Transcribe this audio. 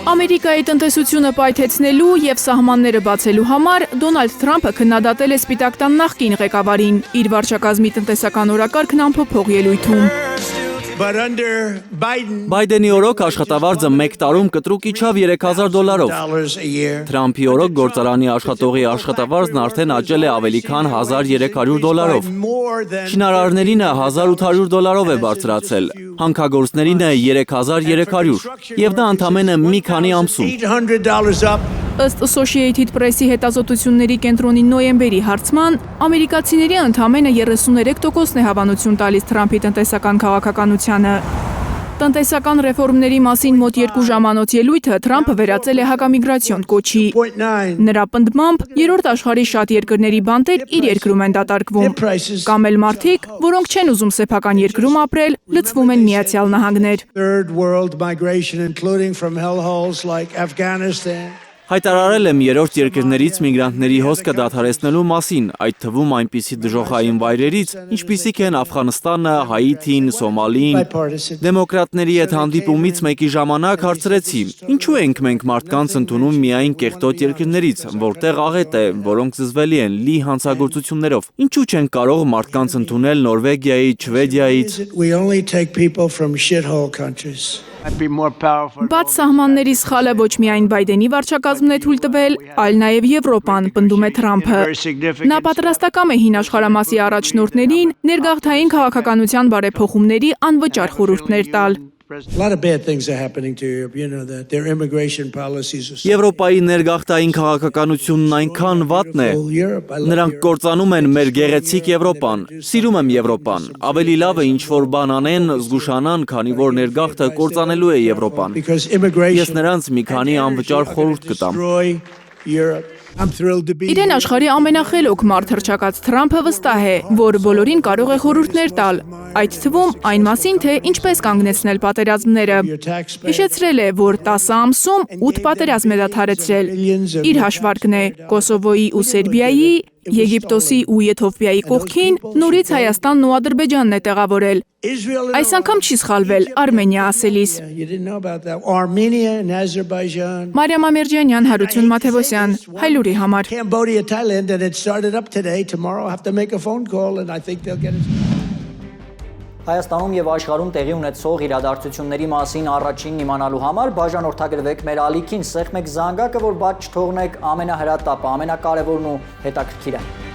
Ամերիկայի տնտեսությունը պայթեցնելու եւ սահմանները բացելու համար Դոնալդ Թրամփը քննադատել է Սպիտակ տան նախկին ղեկավարին իր վարչակազմի տնտեսական օրակարգն ամփոփող ելույթում։ Բայդենի օրոք աշխատավարձը մեկ տարում կտրուկ իջավ $3000։ Թրամփի օրոք գործարանի աշխատողի աշխատավարձն արդեն աճել է ավելի քան $1300։ Շինարարներինը $1800 է բարձրացել, հանքագործներինը $3300 եւ դա ընդամենը մի քանի ամսում։ Ըստ Associated Press-ի հետազոտությունների կենտրոնի նոյեմբերի հարցման, ամերիկացիների ընդամենը 33%-ն է հավանություն տալիս Թրամփի տնտեսական քաղաքականությանը։ Տնտեսական ռեֆորմների մասին մոտ 2 ժամանոց ելույթը Թրամփը վերածել է հակամիգրացիոն կոչի։ Նրա պնդմամբ, երրորդ աշխարհի շատ երկրների բանտեր իր երկրում են դատարկվում։ Կամ էլ մարդիկ, որոնք չեն ուզում սեփական երկրում ապրել, լցվում են Միացյալ Նահանգներ։ Հայտարարել եմ երրորդ երկրներից միգրանտների հոսքը դադարեցնելու մասին, այդ թվում այնպիսի դժոխային վայրերից, ինչպիսիք են Աֆղանստանը, Հայիթին, Սոմալին։ Դեմոկրատների հետ հանդիպումից մեկի ժամանակ հարցրեցի, ինչու ենք մենք մարդկանց ընդունում միայն կեղտոտ երկրներից, որտեղ աղետ է, որոնք զզվելի են, լի հանցագործություններով։ Ինչու չենք կարող մարդկանց ընդունել Նորվեգիայից, Շվեդիայից։ Բաց սահմանների սխալը ոչ միայն Բայդենի վարչակազմն է թույլ տվել, այլ նաև Եվրոպան, պնդում է Թրամփը։ Նա պատրաստակամ է հին աշխարհամասի առաջնորդներին ներգաղթային քաղաքականության բարեփոխումների անվճար խորհուրդներ տալ։ Եվրոպայի ներգաղթային քաղաքականությունն այնքան վատն է, նրանք կործանում են մեր գեղեցիկ Եվրոպան, սիրում եմ Եվրոպան, ավելի լավ է ինչ-որ բան անեն, զգուշանան, քանի որ ներգաղթը կործանելու է Եվրոպան։ Ես նրանց մի քանի անվճար խորհուրդ կտամ։ Իրեն աշխարհի ամենախելոք մարդ հռչակած Թրամփը վստահ է, որ բոլորին կարող է խորհուրդներ տալ, այդ թվում այն մասին, թե ինչպես կանգնեցնել պատերազմները։ Հիշեցրել է, որ 10 ամսում 8 պատերազմ է դադարեցրել։ Իր հաշվարկն է Կոսովոյի ու Սերբիայի, Եգիպտոսի ու Եթովպիայի կողքին նորից Հայաստանն ու Ադրբեջանն է տեղավորել։ Այս անգամ չի սխալվել Արմենիա ասելիս։ Մարիամ Ամերջանյան, Հարություն Մաթևոսյան, Հայլուրի համար։ Հայաստանում եւ աշխարհում տեղի ունեցող իրադարձությունների մասին առաջինն իմանալու համար բաժանորդագրվեք մեր ալիքին, սեղմեք զանգակը, որ բաց չթողնեք ամենահրատապը, ամենակարևորն ու հետաքրքիրը։